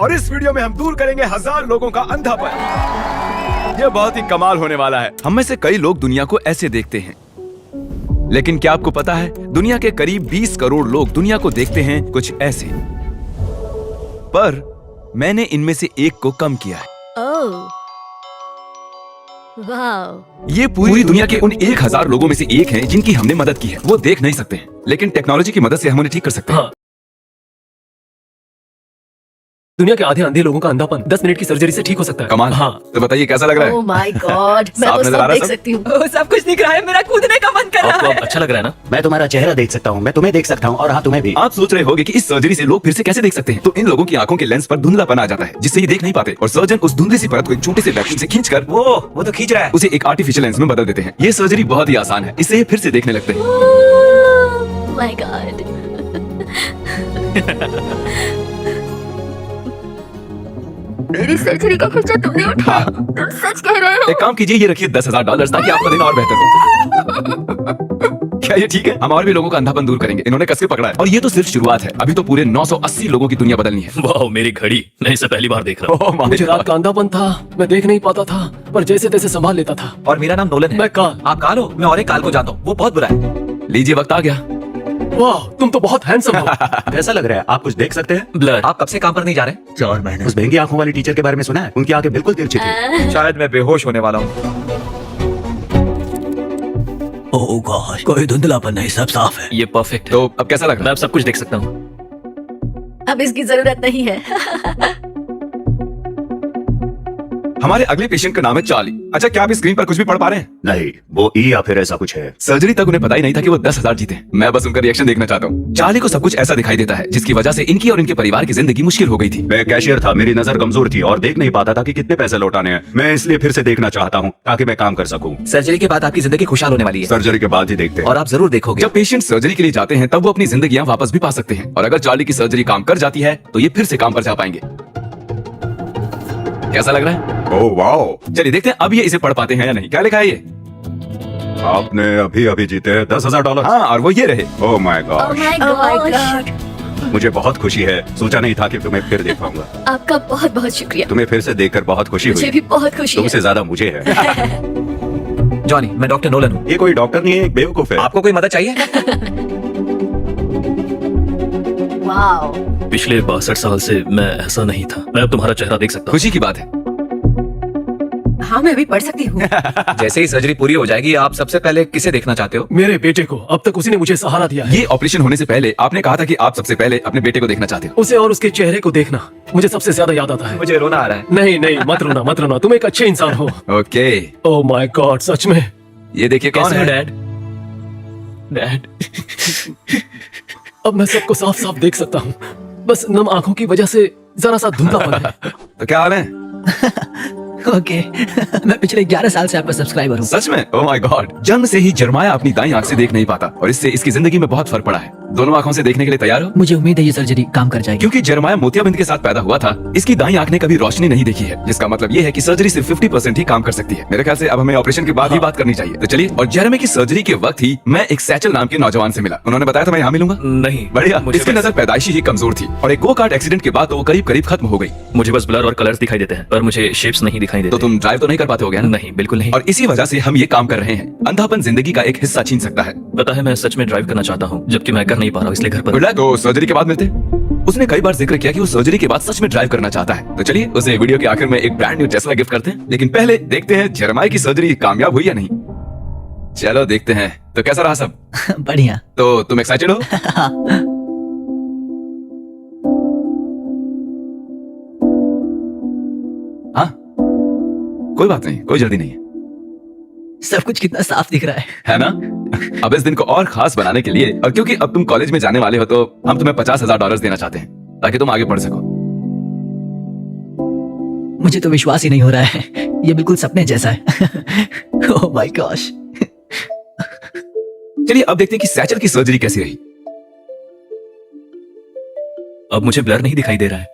और इस वीडियो में हम दूर करेंगे 1000 लोगों का अंधापन। यह बहुत ही कमाल होने वाला है। हम में से कई लोग दुनिया को ऐसे देखते हैं, लेकिन क्या आपको पता है दुनिया के करीब 20 करोड़ लोग दुनिया को देखते हैं कुछ ऐसे। पर मैंने इनमें से एक को कम किया है। वाह, ये पूरी दुनिया के उन 1000 लोगों में से एक हैं जिनकी हमने मदद की है। वो देख नहीं सकते हैं, लेकिन टेक्नोलॉजी की मदद से हम उन्हें ठीक कर सकते हैं। हाँ। दुनिया के आधे अंधे लोगों का अंधापन 10 मिनट की सर्जरी से ठीक हो सकता है। कमाल। हाँ। तो बताइए कैसा लग रहा है? ओह माय गॉड, मैं साफ तो नजर आ सब रहा है देख सब? सकती हूँ। सब कुछ दिख रहा है, मेरा कूदने का मन कर रहा आपको है। अब अच्छा लग रहा है ना? मैं तुम्हारा चेहरा देख सकता हूँ, मैं तुम्हें देख सकता हूँ और हाँ तुम्हें भी। आप सोच रहे होंगे कि इस सर्जरी से लोग फिर से कैसे देख सकते हैं। तो इन लोगों की आंखों के लेंस पर धुंधलापन आ जाता है, जिससे ये देख नहीं पाते, और सर्जन उस धुंधली सी परत को एक छोटे से वैक्यूम से खींचकर वो तो खींच रहा है। उसे एक आर्टिफिशियल लेंस में बदल देते हैं। ये सर्जरी बहुत ही आसान है, इससे ये फिर से देखने लगते हैं। Oh my God. मेरी सर्जरी का खर्चा तुमने उठाया, तुम सच कह रहे हो? एक काम कीजिए, ये रखिए $10,000 ताकि आपका दिन और बेहतर हो। क्या ये ठीक है? हम और भी लोगों का अंधापन दूर करेंगे। इन्होंने कस के पकड़ा है, और ये तो सिर्फ शुरुआत है। अभी तो पूरे 980 लोगों की दुनिया बदलनी है। वाह, मेरी घड़ी, मैं इसे पहली बार देख रहा हूँ। ओह माय मुझे रात गॉड। का अंधापन था, मैं देख नहीं पाता था, पर जैसे तैसे संभाल लेता था। और मेरा नाम नोलन है। मैं काल। आप काल हो? मैं और एक काल को जानता हूँ, वो बहुत बुरा है। लीजिए, वक्त आ गया। वाह, तुम तो बहुत हैंडसम हो। कैसा लग रहा है? आप कुछ देख सकते हैं? ब्लर। आप कब से काम पर नहीं जा रहे? 4 महीने। उस महंगी आंखों वाली टीचर के बारे में सुना है? उनकी आंखें बिल्कुल तिरछी थी। शायद मैं बेहोश होने वाला हूँ। ओह गॉड, कोई धुंधलापन नहीं, सब साफ है। ये परफेक्ट है। तो अब कैसा लग मैं रहा अब सब कुछ देख सकता हूँ। अब इसकी जरूरत नहीं है। है? हमारे अगले पेशेंट का नाम है चार्ली। अच्छा, क्या आप इस स्क्रीन पर कुछ भी पढ़ पा रहे हैं? नहीं, वो ई या फिर ऐसा कुछ है। सर्जरी तक उन्हें पता ही नहीं था कि वो 10,000 जीते। मैं बस उनका रिएक्शन देखना चाहता हूँ। चार्ली को सब कुछ ऐसा दिखाई देता है जिसकी वजह से इनकी और इनके परिवार की जिंदगी मुश्किल हो गई थी। मैं कैशियर था, मेरी नजर कमजोर थी और देख नहीं पाता था कि कितने पैसे लौटाने हैं। मैं इसलिए फिर से देखना चाहता हूँ ताकि मैं काम कर सकूँ। सर्जरी के बाद आपकी जिंदगी खुशहाल होने वाली है सर्जरी के बाद ही देखते हैं। और आप जरूर देखोगे। जब पेशेंट सर्जरी के लिए जाते हैं तब वो अपनी जिंदगियां वापस भी पा सकते हैं, और अगर चार्ली की सर्जरी काम कर जाती है तो ये फिर से काम पर जा पाएंगे। कैसा लग रहा है? ओह वाओ, चलिए देखते हैं अब ये इसे पढ़ पाते हैं या नहीं। क्या लिखा है ये? आपने अभी अभी जीते हैं $10,000। हाँ, और वो ये रहे। Oh my oh God, my God, मुझे बहुत खुशी है। सोचा नहीं था कि तुम्हें फिर देख पाऊंगा। आपका बहुत बहुत शुक्रिया। तुम्हें फिर से देखकर बहुत खुशी मुझे हुई। भी बहुत खुशी तुमसे है। ज्यादा मुझे है। जॉनी, मैं डॉक्टर नोलन हूँ। ये कोई डॉक्टर नहीं है, एक बेवकूफ है। आपको कोई मदद चाहिए? वाओ, पिछले 62 साल से मैं ऐसा नहीं था। मैं अब तुम्हारा चेहरा देख सकता हूँ। खुशी की बात है। हाँ, मैं भी पढ़ सकती हूँ। जैसे ही सर्जरी पूरी हो जाएगी, आप सबसे पहले किसे देखना चाहते हो? मेरे बेटे को। अब तक उसी ने मुझे सहारा दिया है। ये ऑपरेशन होने से पहले आपने कहा था कि आप सबसे पहले अपने बेटे को देखना चाहते हो। उसे और उसके चेहरे को देखना मुझे सबसे ज्यादा याद आता है। मुझे रोना आ रहा है। नहीं नहीं, मत रोना मत रोना, तुम एक अच्छे इंसान हो। ओके, ओह माय गॉड, सच में। ये देखिए कौन कैसे हो है। डैड? डैड। अब मैं सबको साफ साफ देख सकता हूँ, बस नम आंखों की वजह से जरा सा धुंधलापन है। तो क्या हाल है? ओके। मैं पिछले 11 साल से आपका सब्सक्राइबर हूँ। सच में? Oh my God. जन्म से ही जरमाया अपनी दाईं आंख से देख नहीं पाता, और इससे इसकी जिंदगी में बहुत फर्क पड़ा है। दोनों आंखों से देखने के लिए तैयार हो? मुझे उम्मीद है ये सर्जरी काम कर जाएगी। क्योंकि जरमाया मोतियाबिंद के साथ पैदा हुआ था, इसकी दाईं आंख ने कभी रोशनी नहीं देखी है, जिसका मतलब ये है कि सर्जरी सिर्फ 50% ही काम कर सकती है। मेरे ख्याल से अब हमें ऑपरेशन के बाद ही बात करनी चाहिए। तो चलिए। और जेरेमी की सर्जरी के वक्त ही मैं एक सैचल नाम के नौजवान से मिला। उन्होंने बताया था मैं यहाँ मिलूंगा। नहीं, बढ़िया। मुझे इसकी नजर पैदाइशी ही कमजोर थी, और एक गो कार्ट एक्सीडेंट के बाद तो वो करीब करीब खत्म हो गई। मुझे बस ब्लर और कलर्स दिखाई देते हैं, पर मुझे शेप्स नहीं दिखाई तो देते। तुम ड्राइव तो नहीं कर पाते हो गया ना? नहीं, बिल्कुल नहीं। और इसी वजह से हम ये काम कर रहे हैं। अंधापन जिंदगी का एक हिस्सा छीन सकता है। पता है, मैं सच में ड्राइव करना चाहता हूँ, जबकि मैं कर नहीं पा रहा हूँ, इसलिए घर पर। Good luck. तो सर्जरी के बाद मिलते हैं। उसने कई बार जिक्र किया कि वो सर्जरी के बाद सच में ड्राइव करना चाहता है। तो चलिए उसे वीडियो के आखिर में एक ब्रांड न्यू टेस्ला गिफ्ट करते हैं। लेकिन पहले देखते हैं जेरेमाया की सर्जरी कामयाब हुई या नहीं। चलो देखते हैं। तो कैसा रहा सब? बढ़िया। तो तुम एक्साइटेड हो? हाँ, कोई बात नहीं, कोई जल्दी नहीं है। सब कुछ कितना साफ दिख रहा है ना? अब इस दिन को और खास बनाने के लिए, और क्योंकि अब तुम कॉलेज में जाने वाले हो, तो हम तुम्हें $50,000 देना चाहते हैं ताकि तुम आगे पढ़ सको। मुझे तो विश्वास ही नहीं हो रहा है, ये बिल्कुल सपने जैसा है। Oh my gosh. चलिए अब देखते हैं कि सैचल की सर्जरी कैसी रही। अब मुझे ब्लर नहीं दिखाई दे रहा है।